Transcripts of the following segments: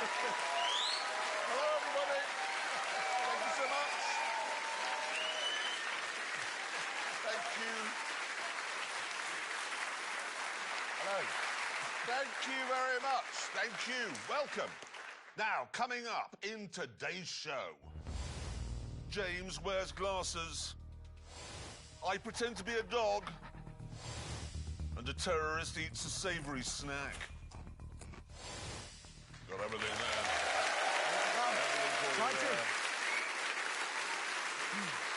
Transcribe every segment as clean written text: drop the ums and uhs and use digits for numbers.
Hello, everybody. Thank you so much. Thank you. Hello. Thank you very much. Thank you. Welcome. Now, coming up in today's show, James wears glasses. I pretend to be a dog. And a terrorist eats a savoury snack. Got everything there. Thank you.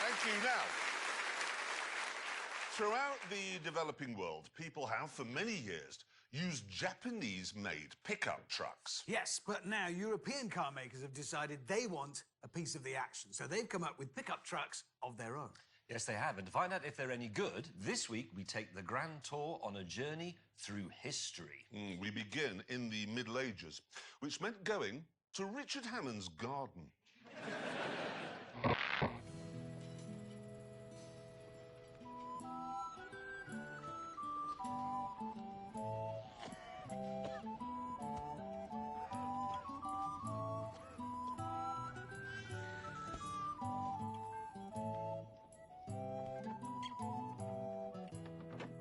Thank you. Now, throughout the developing world, people have, for many years, used Japanese-made pickup trucks. Yes, but now European car makers have decided they want a piece of the action, so they've come up with pickup trucks of their own. Yes, they have. And to find out if they're any good, this week we take the grand tour on a journey through history. We begin in the Middle Ages, which meant going to Richard Hammond's garden.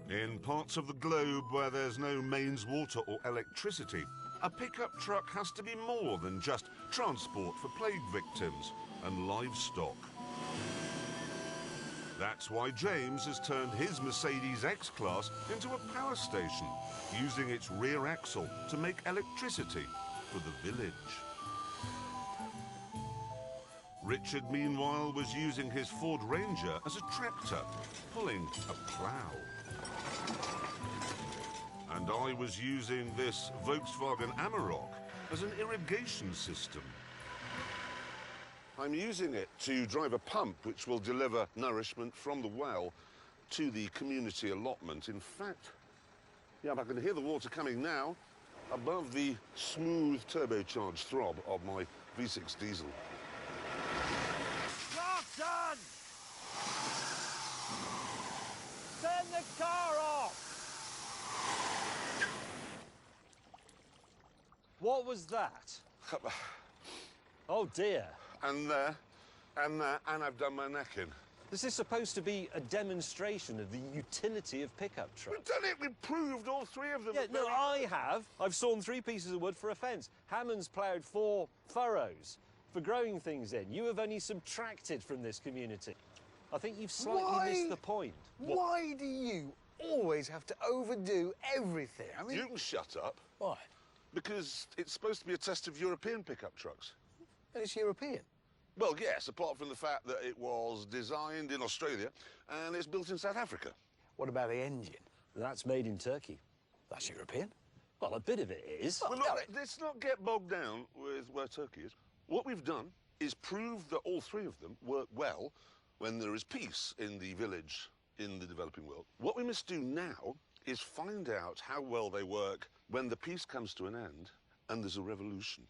In parts of the globe where there's no mains water or electricity, a pickup truck has to be more than just transport for plague victims and livestock. That's why James has turned his Mercedes X-Class into a power station, using its rear axle to make electricity for the village. Richard, meanwhile, was using his Ford Ranger as a tractor, pulling a plough. And I was using this Volkswagen Amarok as an irrigation system. I'm using it to drive a pump which will deliver nourishment from the well to the community allotment. In fact, yeah, I can hear the water coming now above the smooth turbocharged throb of my V6 diesel. Clarkson! Turn the car off! What was that? Oh, dear. And there, and there, and I've done my neck in. This is supposed to be a demonstration of the utility of pickup trucks. We've done it! We've proved all three of them. Yeah, no, I have. I've sawn 3 pieces of wood for a fence. Hammond's ploughed 4 furrows for growing things in. You have only subtracted from this community. I think you've slightly missed the point. Why do you always have to overdo everything? I mean... You can shut up. Why? Because it's supposed to be a test of European pickup trucks. And it's European. Well, yes, apart from the fact that it was designed in Australia and it's built in South Africa. What about the engine? That's made in Turkey. That's European. Well, a bit of it is. Well, look, let's not get bogged down with where Turkey is. What we've done is prove that all 3 of them work well when there is peace in the village in the developing world. What we must do now is find out how well they work when the peace comes to an end and there's a revolution.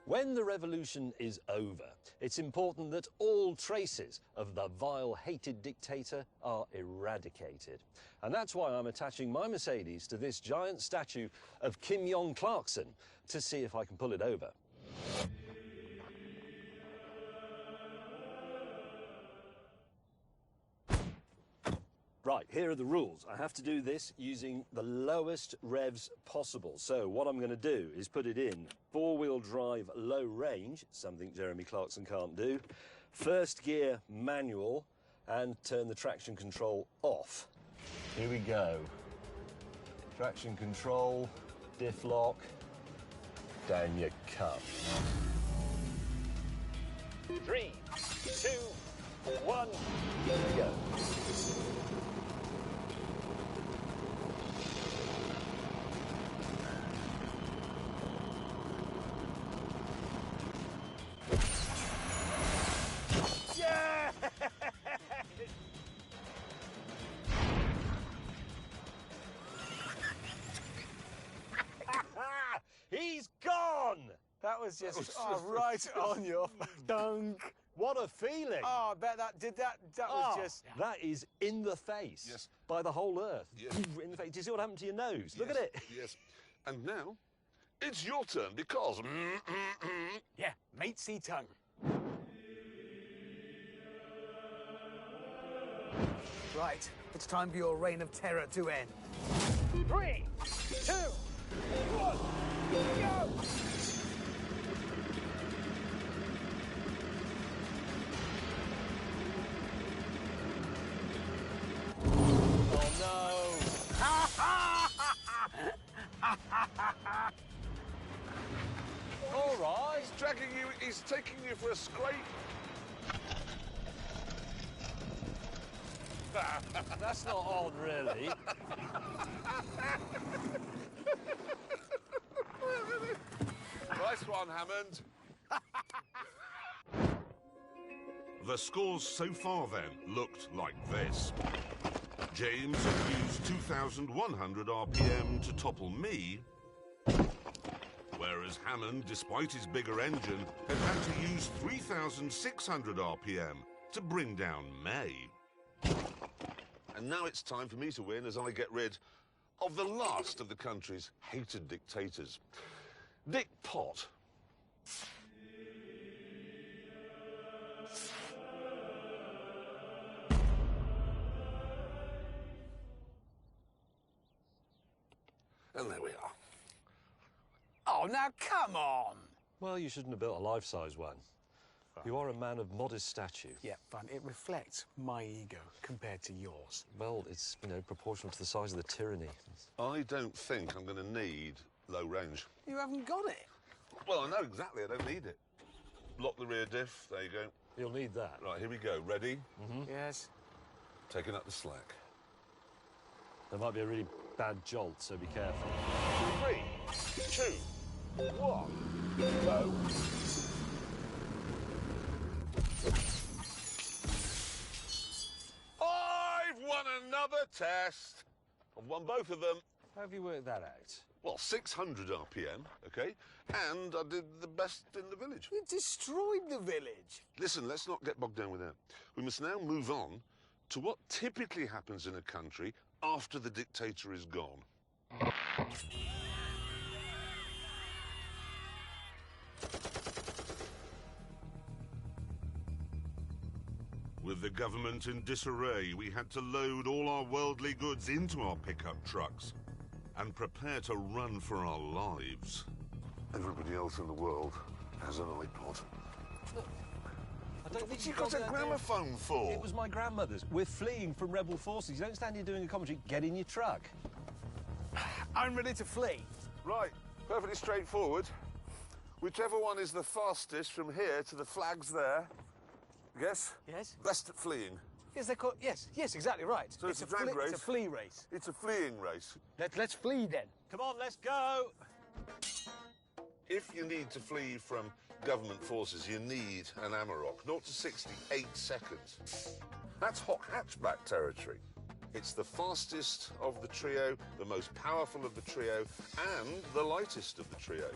When the revolution is over, it's important that all traces of the vile, hated dictator are eradicated. And that's why I'm attaching my Mercedes to this giant statue of Kim Jong-Clarkson to see if I can pull it over. Right, here are the rules. I have to do this using the lowest revs possible. So what I'm going to do is put it in 4-wheel drive low range, something Jeremy Clarkson can't do, first gear manual, and turn the traction control off. Here we go. Traction control, diff lock, down you come. 3, 2, 1, go. He's gone! That was just right on your dunk. What a feeling! Oh, I bet that did that. That was just. That is in the face. Yes. By the whole earth. Yes. In the face. Do you see what happened to your nose? Look Yes, at it. Yes. And now, it's your turn because... Yeah, matey tongue. Right, it's time for your reign of terror to end. 3, 2, 1, go! Oh no! All right. He's dragging you, he's taking you for a scrape. That's not odd, really. Nice one, Hammond. The scores so far, then, looked like this. James had used 2,100 RPM to topple me, whereas Hammond, despite his bigger engine, had to use 3,600 RPM to bring down May. And now it's time for me to win as I get rid of the last of the country's hated dictators, Dick Pot. And there we are. Oh, now come on! Well, you shouldn't have built a life-size one. You are a man of modest stature. Yeah, fun. It reflects my ego compared to yours. Well, it's, proportional to the size of the tyranny. I don't think I'm going to need low range. You haven't got it. Well, I know exactly. I don't need it. Lock the rear diff. There you go. You'll need that. Right, here we go. Ready? Yes. Taking up the slack. There might be a really bad jolt, so be careful. 3, 2, 1, go. I've won another test. I've won both of them. How have you worked that out? Well, 600 RPM, OK? And I did the best in the village. You destroyed the village. Listen, let's not get bogged down with that. We must now move on to what typically happens in a country after the dictator is gone. With the government in disarray, we had to load all our worldly goods into our pickup trucks and prepare to run for our lives. Everybody else in the world has an iPod. I don't think What's you got a gramophone for? It was my grandmother's. We're fleeing from rebel forces. You don't stand here doing a commentary. Get in your truck. I'm ready to flee. Right, perfectly straightforward. Whichever one is the fastest from here to the flags there, yes? Yes? Best at fleeing. Yes, they're called. Yes, yes, exactly right. So it's a drag race? It's a flea race. It's a fleeing race. Let's flee then. Come on, let's go. If you need to flee from government forces, you need an Amarok. 0 to 60, 8 seconds. That's hot hatchback territory. It's the fastest of the trio, the most powerful of the trio, and the lightest of the trio.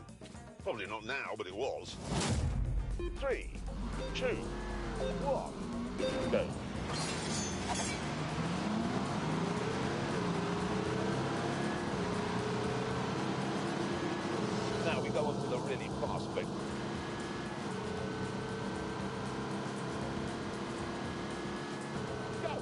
Probably not now, but it was. 3, 2, 1, go. Now we go on to the really fast bit. Go!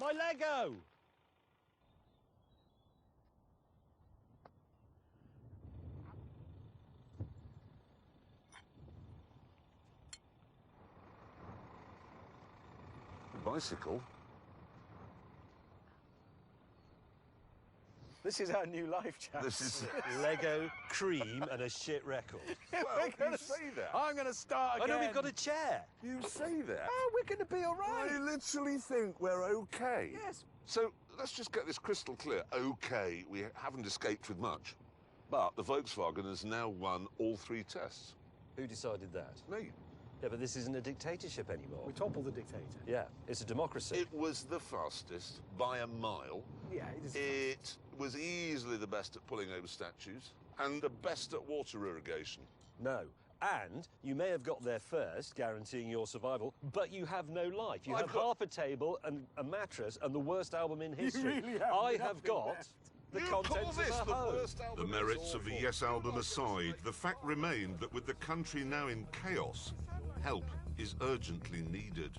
My Lego. Bicycle? This is our new life, chaps. This is... Lego, cream, and a shit record. Well, you say that. I'm going to start Oh again. no, we've got a chair. You say that. Oh, we're going to be all right. I literally think we're okay. Yes. So let's just get this crystal clear. Okay, we haven't escaped with much. But the Volkswagen has now won all 3 tests. Who decided that? Me. Yeah, but this isn't a dictatorship anymore. We topple the dictator. Yeah, it's a democracy. It was the fastest by a mile. Yeah, it is. It was easily the best at pulling over statues and the best at water irrigation. No. And you may have got there first, guaranteeing your survival, but you have no life. You have half a table and a mattress and the worst album in history. really have I nothing have got left. the You call contents this of the a home. worst album? The merits of the Yes album aside, the fact remained that with the country now in chaos, help is urgently needed.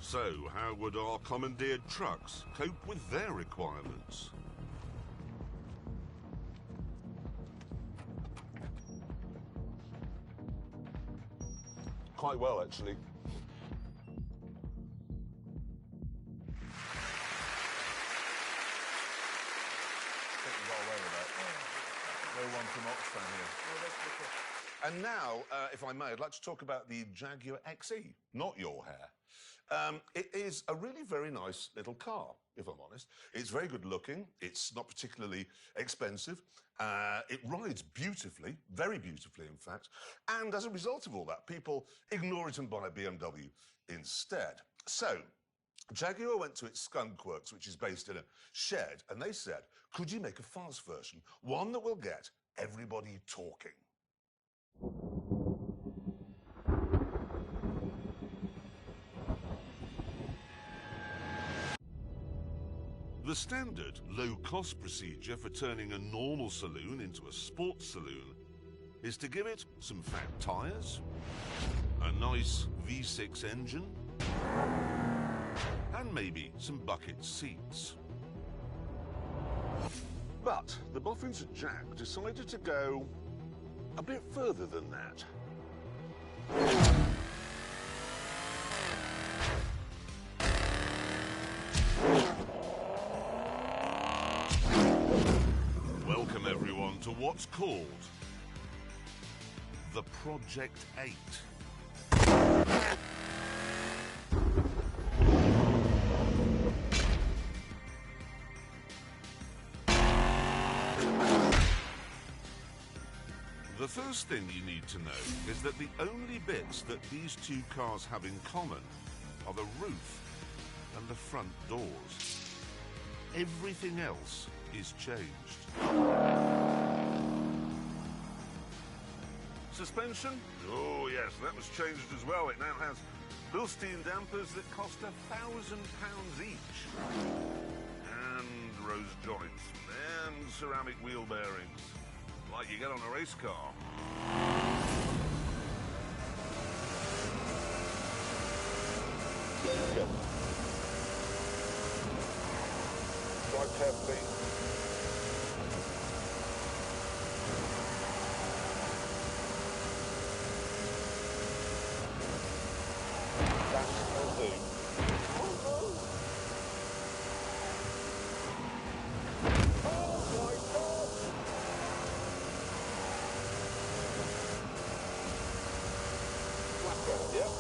So, how would our commandeered trucks cope with their requirements? Quite well, actually. I think we got away with that. No one from Oxfam here. And now, if I may, I'd like to talk about the Jaguar XE, not your hair. It is a really very nice little car, if I'm honest. It's very good looking. It's not particularly expensive. It rides beautifully, very beautifully, in fact. And as a result of all that, people ignore it and buy a BMW instead. So, Jaguar went to its Skunk Works, which is based in a shed, and they said, could you make a fast version, one that will get everybody talking? The standard low-cost procedure for turning a normal saloon into a sports saloon is to give it some fat tyres, a nice V6 engine, and maybe some bucket seats. But the boffins at Jag decided to go a bit further than that. Welcome everyone to what's called the Project 8. The first thing you need to know is that the only bits that these two cars have in common are the roof and the front doors. Everything else is changed. Suspension? Oh yes, that was changed as well. It now has Bilstein dampers that cost £1,000 each. And rose joints. And ceramic wheel bearings. Like you get on a race car. Go. Drive carefully. That will do. Yep.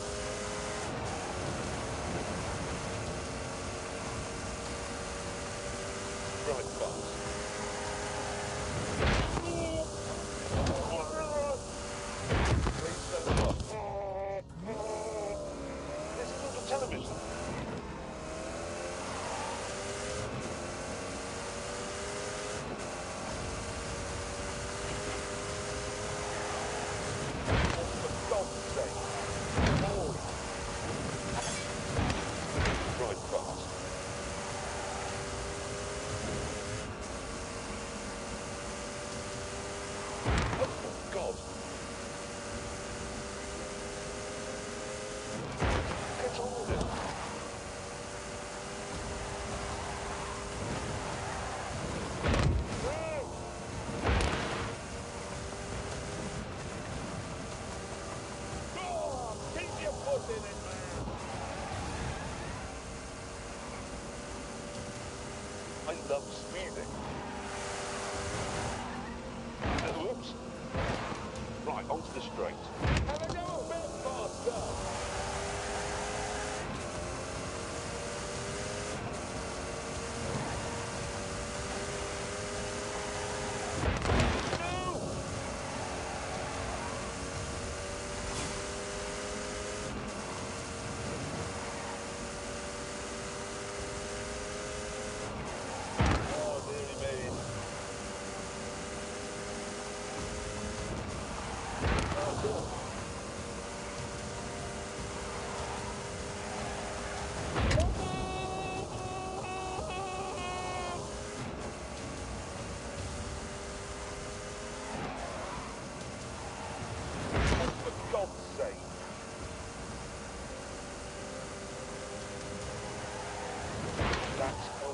Right fast. Please set them up. This is not a television. For God's sake. Right fast. Oh, God. Get on with it. Oh, keep your foot in it, man. I love speeding. Whoops. Right, onto the straight. Have a go a bit faster.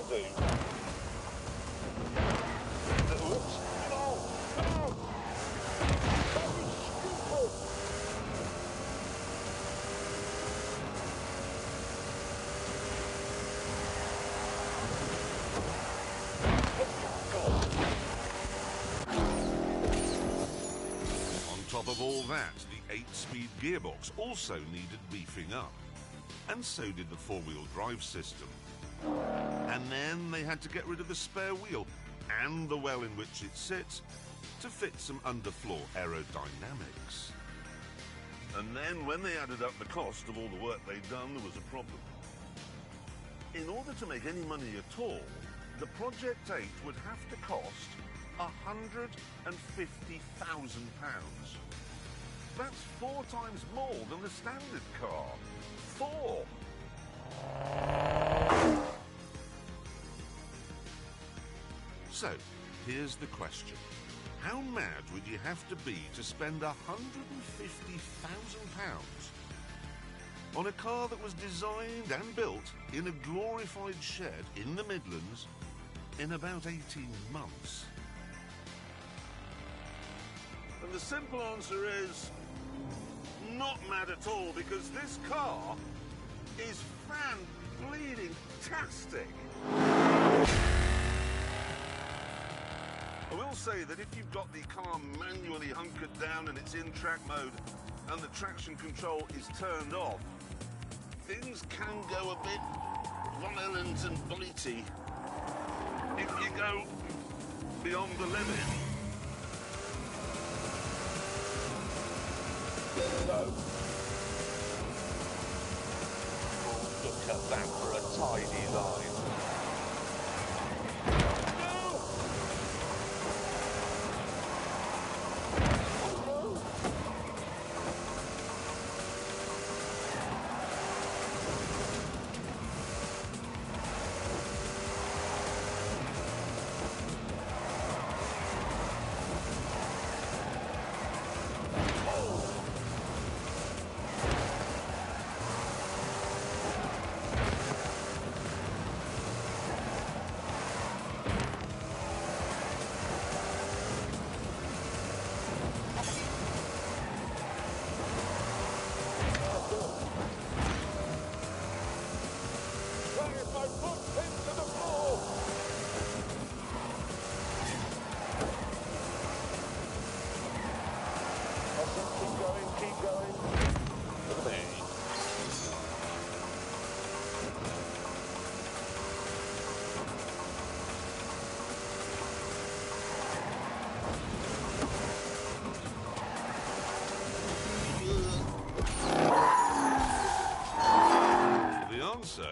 do. Oops. No! No! That was stupid! On top of all that, the 8-speed gearbox also needed beefing up. And so did the four-wheel drive system. And then they had to get rid of the spare wheel and the well in which it sits to fit some underfloor aerodynamics. And then when they added up the cost of all the work they'd done, there was a problem. In order to make any money at all, the Project 8 would have to cost £150,000. That's 4 times more than the standard car. 4! So, here's the question. How mad would you have to be to spend £150,000 on a car that was designed and built in a glorified shed in the Midlands in about 18 months? And the simple answer is not mad at all, because this car is fan-bleeding-tastic. I will say that if you've got the car manually hunkered down and it's in track mode and the traction control is turned off, things can go a bit violent and bitey if you go beyond the limit. No. Oh, look at that for a tidy line.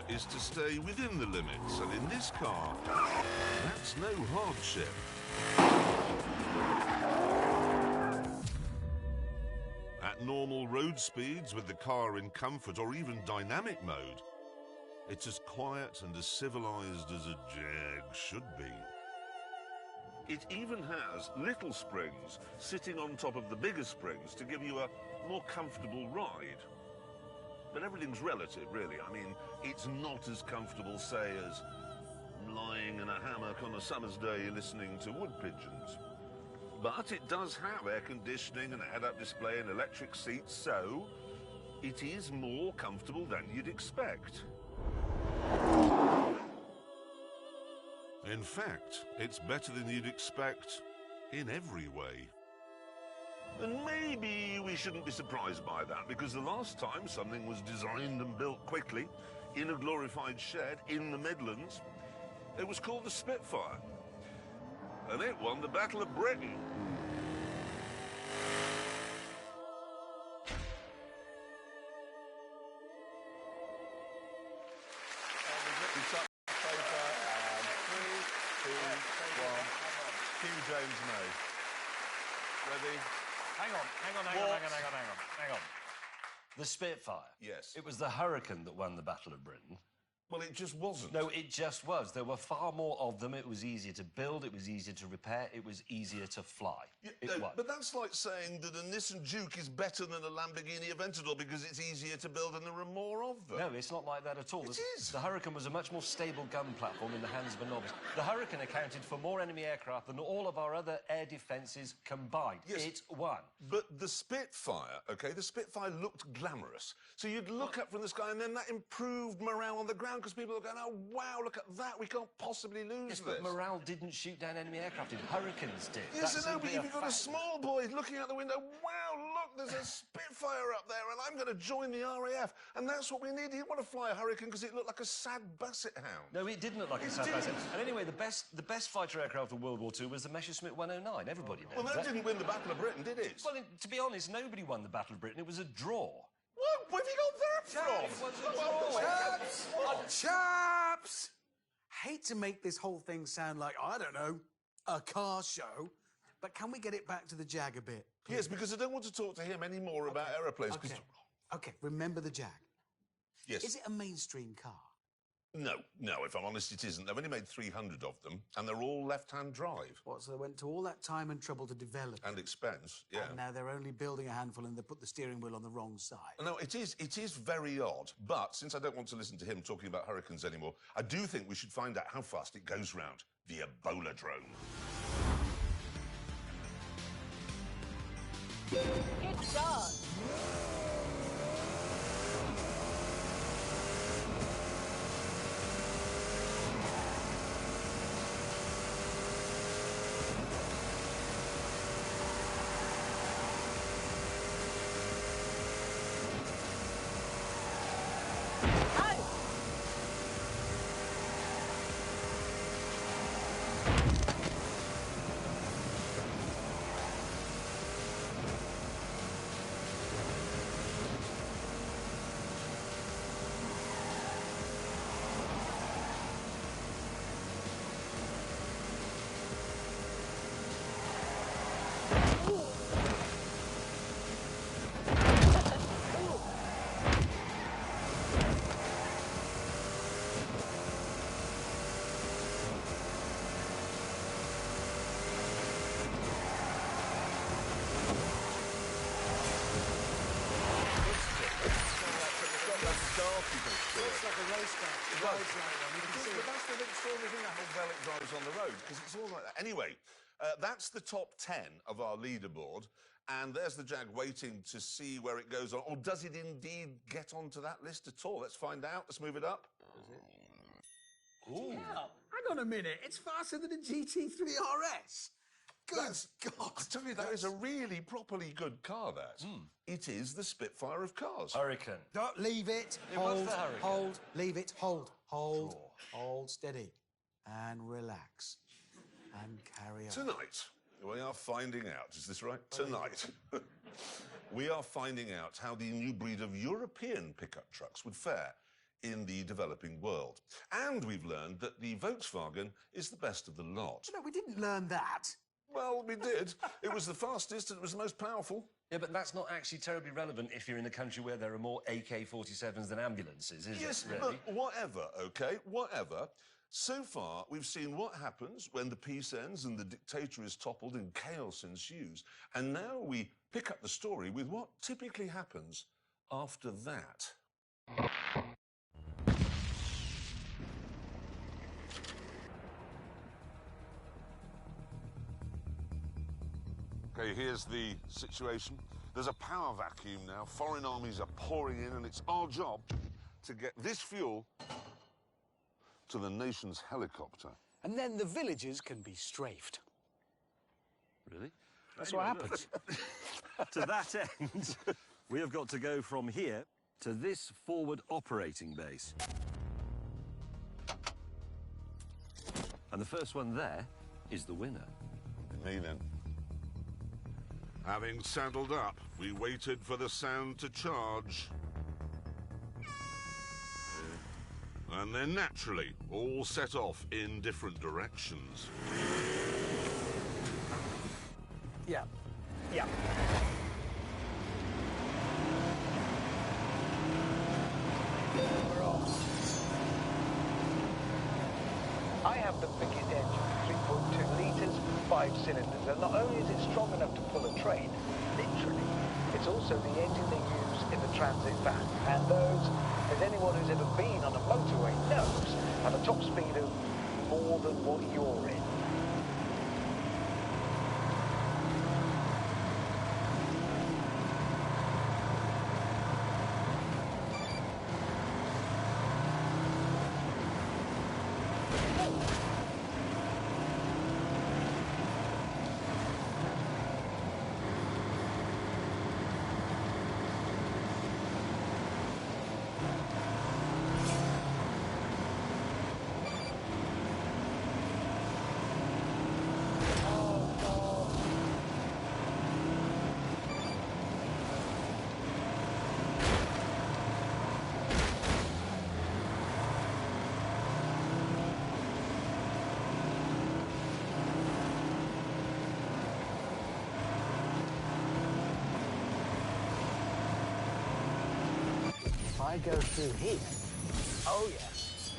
Is to stay within the limits, and in this car, that's no hardship. At normal road speeds, with the car in comfort or even dynamic mode, it's as quiet and as civilized as a Jag should be. It even has little springs sitting on top of the bigger springs to give you a more comfortable ride. But everything's relative, really. I mean, it's not as comfortable, say, as lying in a hammock on a summer's day listening to wood pigeons. But it does have air conditioning and a head-up display and electric seats, so it is more comfortable than you'd expect. In fact, it's better than you'd expect in every way. And maybe we shouldn't be surprised by that, because the last time something was designed and built quickly in a glorified shed in the Midlands, it was called the Spitfire. And it won the Battle of Britain. James May. Ready? Hang on. The Spitfire. Yes. It was the Hurricane that won the Battle of Britain. Well, it just wasn't. No, it just was. There were far more of them. It was easier to build, it was easier to repair, it was easier to fly. It was. But that's like saying that a Nissan Juke is better than a Lamborghini Aventador because it's easier to build and there are more of them. No, it's not like that at all. It is. The Hurricane was a much more stable gun platform in the hands of a novice. The Hurricane accounted for more enemy aircraft than all of our other air defences combined. Yes. It won. But the Spitfire, OK, the Spitfire looked glamorous. So you'd look up from the sky and then that improved morale on the ground because people are going, oh, wow, look at that, we can't possibly lose Yes, this. but morale didn't shoot down enemy aircraft. Hurricanes did. Yes, That's I know, but simply if you've got a fact. small boy looking out the window, wow, look, there's a Spitfire up there and I'm going to join the RAF. And that's what we need. He didn't want to fly a Hurricane because it looked like a sad basset hound. No, it didn't look like a sad didn't. basset. And anyway, the best fighter aircraft of World War II was the Messerschmitt 109. Everybody knows Well, that didn't win the Battle of Britain, did it? Well, to be honest, nobody won the Battle of Britain. It was a draw. What? Where have you got that from? It was a draw. Chaps! Hate to make this whole thing sound like, I don't know, a car show, but can we get it back to the Jag a bit? Yes, because I don't want to talk to him anymore about aeroplanes. Okay. Okay, remember the Jag. Yes. Is it a mainstream car? No, if I'm honest, it isn't. They've only made 300 of them, and they're all left-hand drive. What, so they went to all that time and trouble to develop And expense, yeah. and now they're only building a handful and they put the steering wheel on the wrong side. No, it is very odd, but since I don't want to listen to him talking about Hurricanes anymore, I do think we should find out how fast it goes round the Ebola drone. Good job. It's like a race car. It drives like one. You can see But it. that's the extraordinary thing, how well it drives on the road, because it's all like that. Anyway, that's the top 10 of our leaderboard, and there's the Jag waiting to see where it goes on. Or does it indeed get onto that list at all? Let's find out. Let's move it up. Ooh. Hang on a minute. It's faster than a GT3 RS. Good God. I tell you, that is a really properly good car, that. It is the Spitfire of cars. Hurricane. Don't leave it. It was Hold, the Hurricane. hold, leave it, hold, hold, Draw. hold, steady, and relax, and carry on. Tonight, we are finding out, is this right? Tonight, we are finding out how the new breed of European pickup trucks would fare in the developing world. And we've learned that the Volkswagen is the best of the lot. No, we didn't learn that. Well, we did. It was the fastest and it was the most powerful. Yeah, but that's not actually terribly relevant if you're in a country where there are more AK-47s than ambulances, is Yes, it, really? but whatever, OK? Whatever. So far, we've seen what happens when the peace ends and the dictator is toppled and chaos ensues. And now we pick up the story with what typically happens after that. OK, here's the situation. There's a power vacuum now. Foreign armies are pouring in, and it's our job to get this fuel to the nation's helicopter. And then the villagers can be strafed. Really? That's what happens. To that end, we have got to go from here to this forward operating base. And the first one there is the winner. Me then. Having saddled up, we waited for the sound to charge. And then naturally, all set off in different directions. Yeah. Yeah. We're off. have the biggest engine, 3.2 litres, 5 cylinders, and not only is it strong enough to pull a train, literally, it's also the engine they use in the transit van. And those, as anyone who's ever been on a motorway knows, have a top speed of more than what you're in. I go through here. Oh, yes.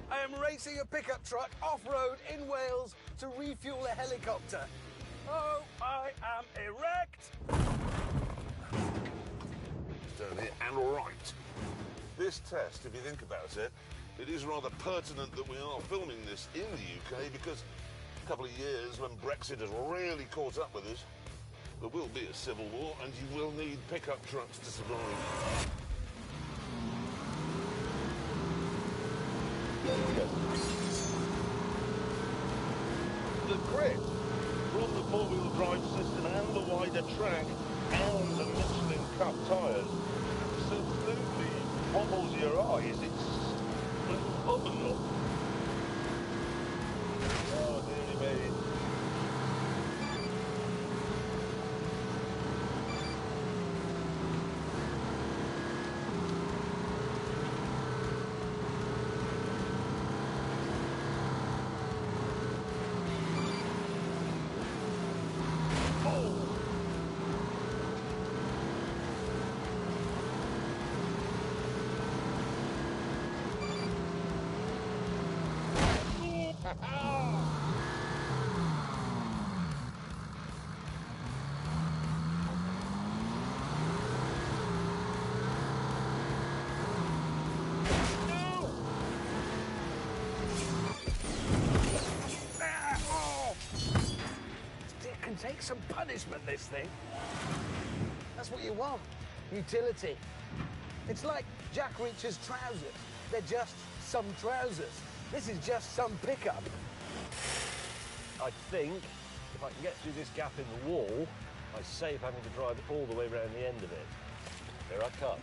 I am racing a pickup truck off-road in Wales to refuel a helicopter. Oh, I am erect. Down here and right. This test, if you think about it, it is rather pertinent that we are filming this in the UK because a couple of years when Brexit has really caught up with us, there will be a civil war and you will need pickup trucks to survive. The grid from the four-wheel drive system and the wider track and the Michelin Cup tyres absolutely bobbles your eyes. It's phenomenal. Oh, dearie me. It can take some punishment, this thing. That's what you want. Utility. It's like Jack Reacher's trousers. They're just some trousers. This is just some pickup. I think if I can get through this gap in the wall, I save having to drive all the way around the end of it. Here I come.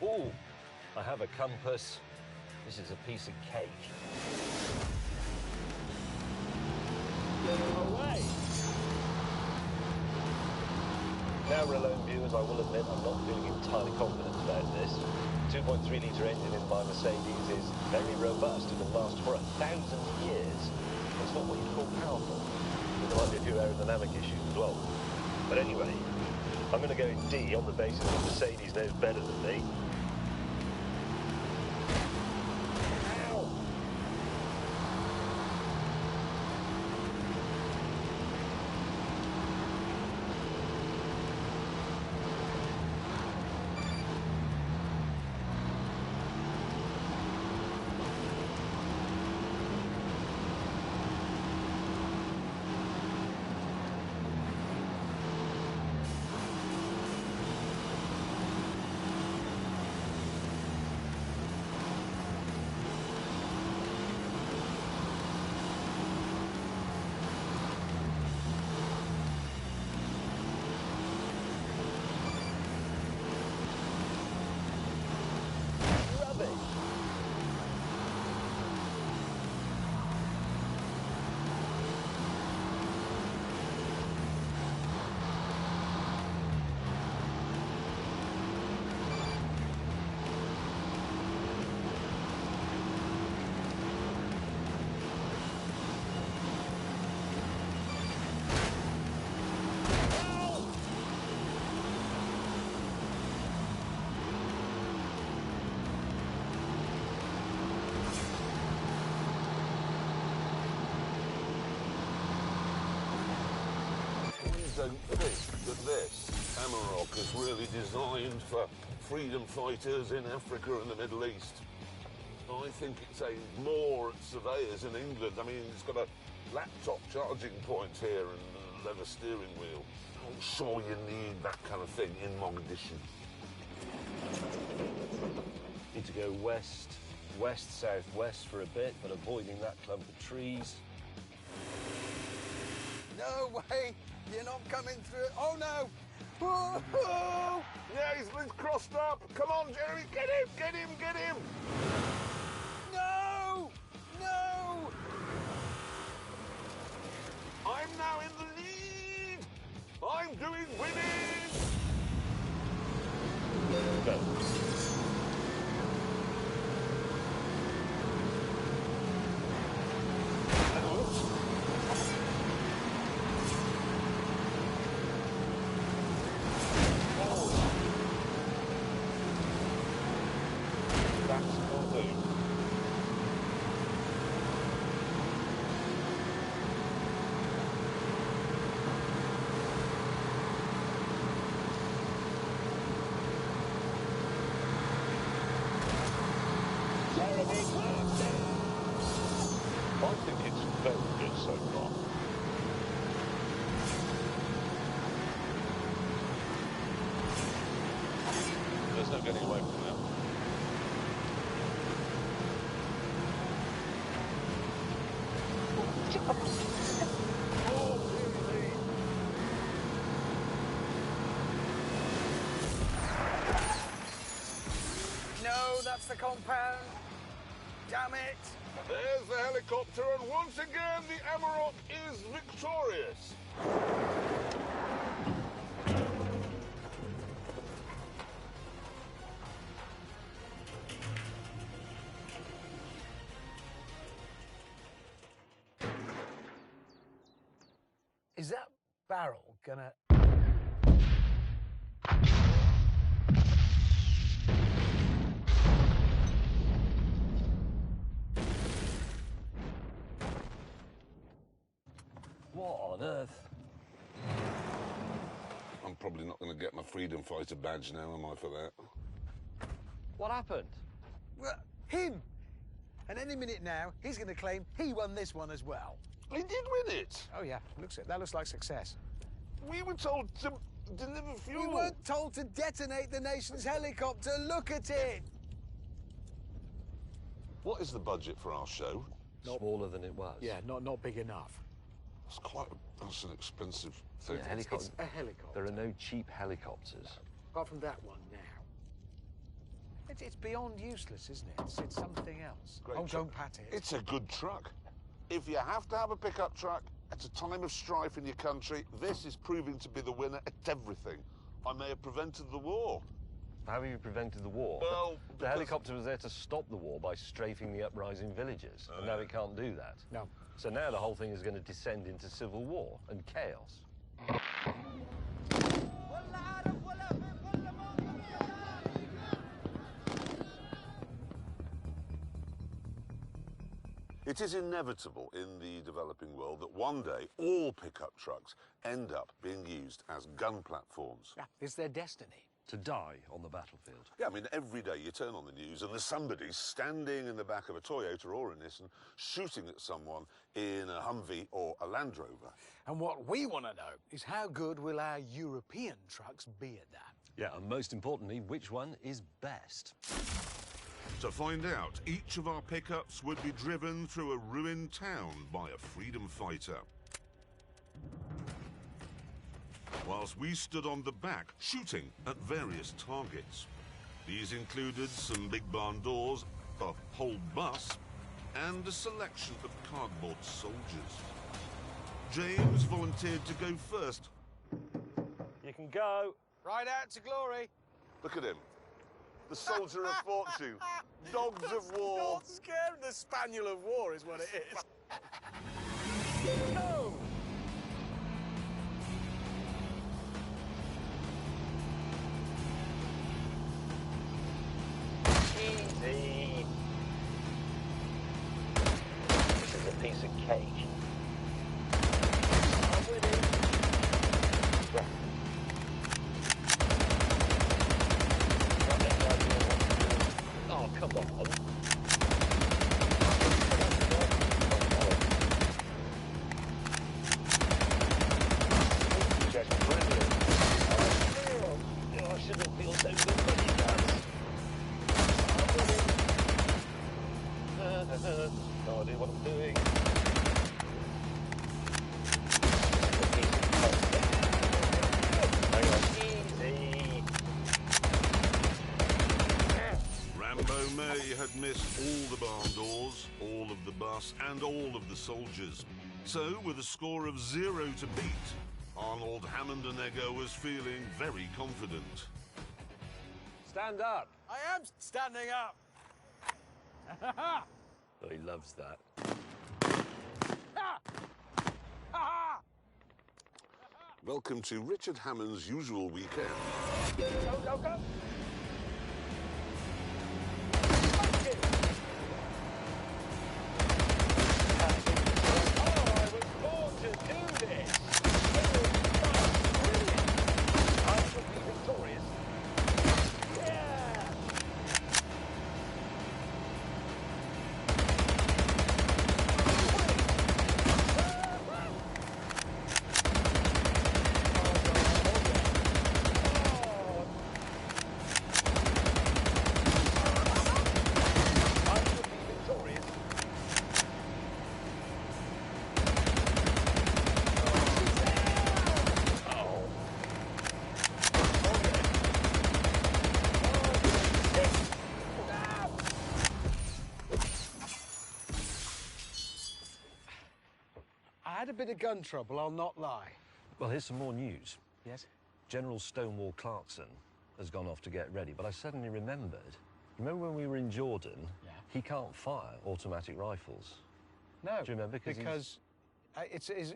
Oh, I have a compass. This is a piece of cake. Away! Now, Relone viewers, I will admit I'm not feeling entirely confident about this. 2.3-litre engine in my Mercedes is very robust. It will last for 1,000 years. It's not what you'd call powerful. There might be a few aerodynamic issues as well. But anyway, I'm going to go in D on the basis that Mercedes knows better than me. don't think that this Amarok is really designed for freedom fighters in Africa and the Middle East. I think it's aimed more at surveyors in England. I mean, it's got a laptop charging point here and a leather steering wheel. I'm sure you need that kind of thing in Mogadishu. Need to go west, southwest for a bit, but avoiding that clump of trees. No way! You're not coming through. Oh no! Whoa! Yeah, he's crossed up. Come on, Jeremy, get him, get him, get him! No! No! I'm now in the lead! I'm doing winning! Go. I think it's very good so far. There's no getting away from that. No, that's the compound. Damn it! There's the helicopter, and once again, the Amarok is victorious. Is that barrel gonna... What on earth? I'm probably not going to get my freedom fighter badge now, am I, for that? What happened? Well, him! And any minute now, he's going to claim he won this one as well. He did win it. Oh, yeah. That looks like success. We were told to deliver fuel. We weren't told to detonate the nation's helicopter. Look at it! What is the budget for our show? Smaller than it was. Yeah, not big enough. That's an expensive thing. Yeah, helicopter. It's a helicopter. There are no cheap helicopters. Apart from that one now. It's beyond useless, isn't it? It's something else. Great Oh, truck. don't pat it. It's a good truck. If you have to have a pickup truck at a time of strife in your country, this is proving to be the winner at everything. I may have prevented the war. How have you prevented the war? Well, the helicopter was there to stop the war by strafing the uprising villages, and now it can't do that. No. So now the whole thing is going to descend into civil war and chaos. It is inevitable in the developing world that one day all pickup trucks end up being used as gun platforms. Yeah, it's their destiny. To die on the battlefield. Yeah, I mean, every day you turn on the news and there's somebody standing in the back of a Toyota or a Nissan shooting at someone in a Humvee or a Land Rover. And what we want to know is how good will our European trucks be at that? Yeah, and most importantly, which one is best? To find out, each of our pickups would be driven through a ruined town by a freedom fighter, whilst we stood on the back shooting at various targets. These included some big barn doors, a whole bus, and a selection of cardboard soldiers. James volunteered to go first. You can go. Right out to glory. Look at him. The soldier of fortune. Dogs of war. Not scared. The spaniel of war is what it is. No! Easy. This is a piece of cake. I'm winning. feels so good when he does. No idea what I'm doing. Hang on, easy. Rambo May had missed all the barn doors, all of the bus, and all of the soldiers. So, with a score of 0 to beat, Arnold Hammond-Egger was feeling very confident. Stand up. I am standing up. Oh, he loves that. Welcome to Richard Hammond's usual weekend. Go, go, go. Oh, I was born to do this. Brilliant. I shall be victorious. Yeah. I had a bit of gun trouble, I'll not lie. Well, here's some more news. Yes? General Stonewall Clarkson has gone off to get ready, but I suddenly remembered. Remember when we were in Jordan? Yeah. He can't fire automatic rifles. No. Do you remember? Because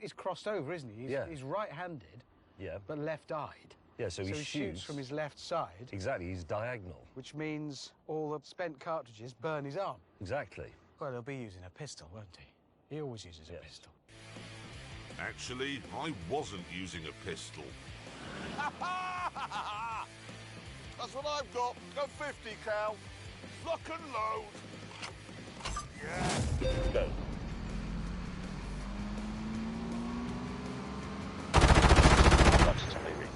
he's crossed over, isn't he? Yeah. He's right-handed, Yeah. but left-eyed. Yeah, so he shoots from his left side, Exactly, he's diagonal. which means all the spent cartridges burn his arm. Exactly. Well, he'll be using a pistol, won't he? He always uses a Yes. pistol. Actually, I wasn't using a pistol. That's what I've got. Go 50, Cal. Lock and load. Yeah. Go. That's timing.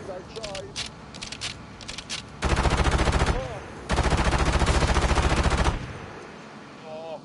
I tried. Oh.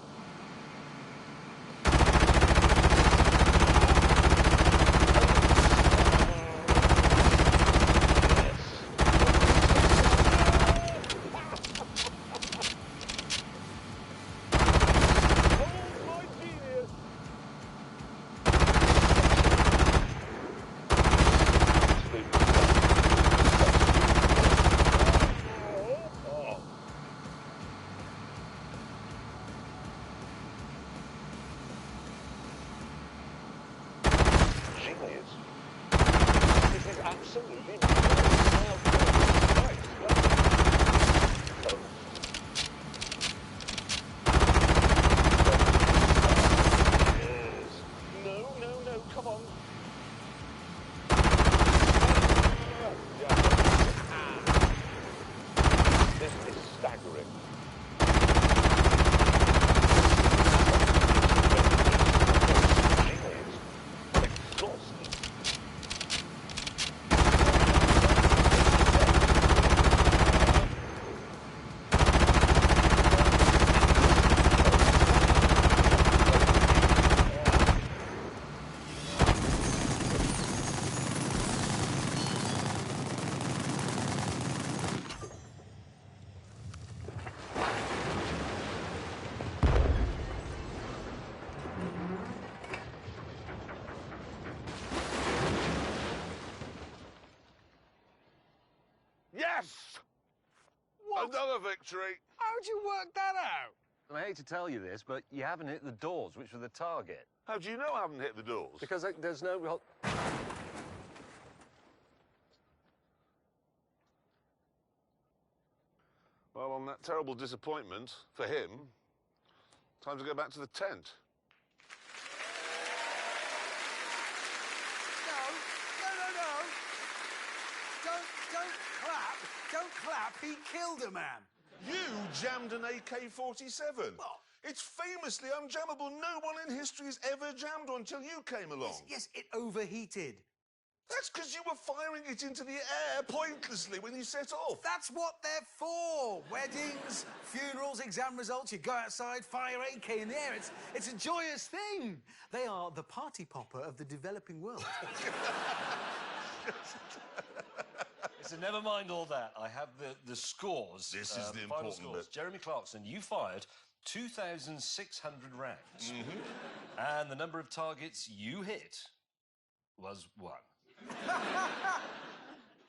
This is absolutely no, come on. This is staggering. Exhausting. Yes! Another victory. How'd you work that out? I hate to tell you this, but you haven't hit the doors, which were the target. How do you know I haven't hit the doors? Because there's no... Well, on that terrible disappointment for him, time to go back to the tent. No. Don't clap. He killed a man. You jammed an AK-47. Well, It's famously unjammable. No one in history has ever jammed one until you came along. Yes, it overheated. That's because you were firing it into the air pointlessly when you set off. That's what they're for. Weddings, funerals, exam results. You go outside, fire AK in the air. It's a joyous thing. They are the party popper of the developing world. So never mind all that. I have the scores. This is the final important scores. bit. Jeremy Clarkson, you fired 2,600 rounds. And the number of targets you hit was 1.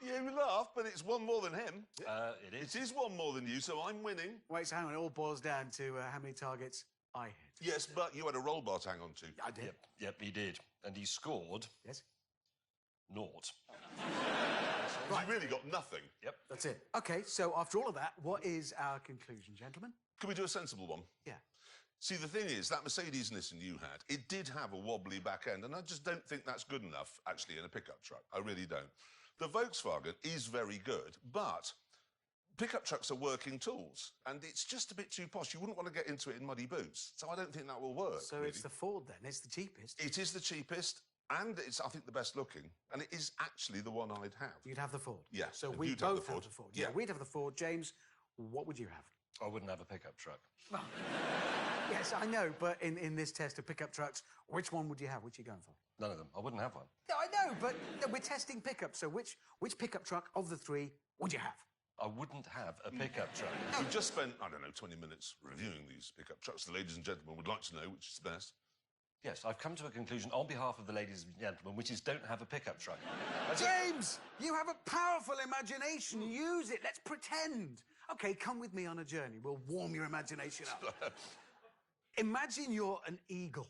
You laugh, but it's one more than him. It is. It is one more than you, so I'm winning. Wait, so hang on. It all boils down to how many targets I hit. Yes, but you had a roll bar to hang on to. I did. Yep, he did. And he scored Yes. 0. Right. You really got nothing. Yep. That's it. OK, so after all of that, what is our conclusion, gentlemen? Can we do a sensible one? Yeah. See, the thing is, that Mercedes Nissan you had, it did have a wobbly back end, and I just don't think that's good enough, actually, in a pickup truck. I really don't. The Volkswagen is very good, but pickup trucks are working tools, and it's just a bit too posh. You wouldn't want to get into it in muddy boots, so I don't think that will work. So really. it's the Ford, then? It's the cheapest? It is the cheapest, and it's, I think, the best looking, and it is actually the one I'd have. You'd have the Ford? Yeah, So and we you'd have both the have Ford. the Ford. Yeah. We'd have the Ford. James, what would you have? I wouldn't have a pickup truck. Yes, I know, but in this test of pickup trucks, which one would you have? Which are you going for? None of them. I wouldn't have one. No, I know, but we're testing pickups, so which pickup truck of the 3 would you have? I wouldn't have a pickup truck. We've just spent, I don't know, 20 minutes reviewing these pickup trucks. The ladies and gentlemen would like to know which is the best. Yes, I've come to a conclusion on behalf of the ladies and gentlemen, which is don't have a pickup truck. James, you have a powerful imagination. Use it. Let's pretend. OK, come with me on a journey. We'll warm your imagination up. Imagine you're an eagle.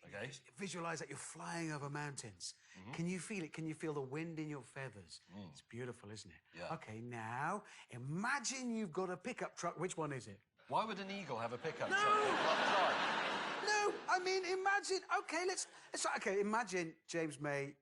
OK. Visualise that you're flying over mountains. Can you feel it? Can you feel the wind in your feathers? It's beautiful, isn't it? Yeah. OK, now, imagine you've got a pickup truck. Which one is it? Why would an eagle have a pickup No! truck? No, I mean, imagine... OK, let's OK, imagine, James May,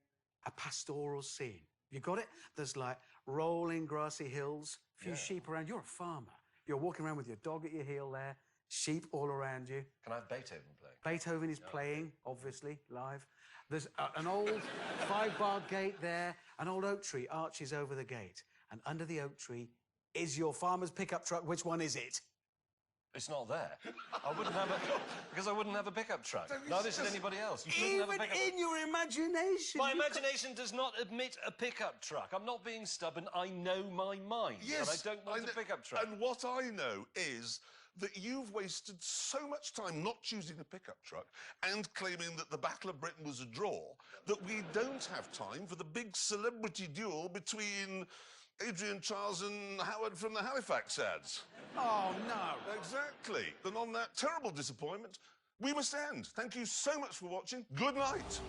a pastoral scene. You got it? There's, like, rolling grassy hills, a few sheep around. You're a farmer. You're walking around with your dog at your heel there, sheep all around you. Can I have Beethoven playing? Beethoven is playing, obviously, live. There's an old 5-bar gate there. An old oak tree arches over the gate. And under the oak tree is your farmer's pickup truck. Which one is it? It's not there. I wouldn't have because I wouldn't have a pickup truck. Neither should anybody else. You couldn't have a Even pickup in your imagination. My imagination does not admit a pickup truck. I'm not being stubborn. I know my mind. Yes, and I don't want a pickup truck. And what I know is that you've wasted so much time not choosing a pickup truck and claiming that the Battle of Britain was a draw that we don't have time for the big celebrity duel between Adrian Charles and Howard from the Halifax ads. Oh, no. Exactly. And on that terrible disappointment, we must end. Thank you so much for watching. Good night.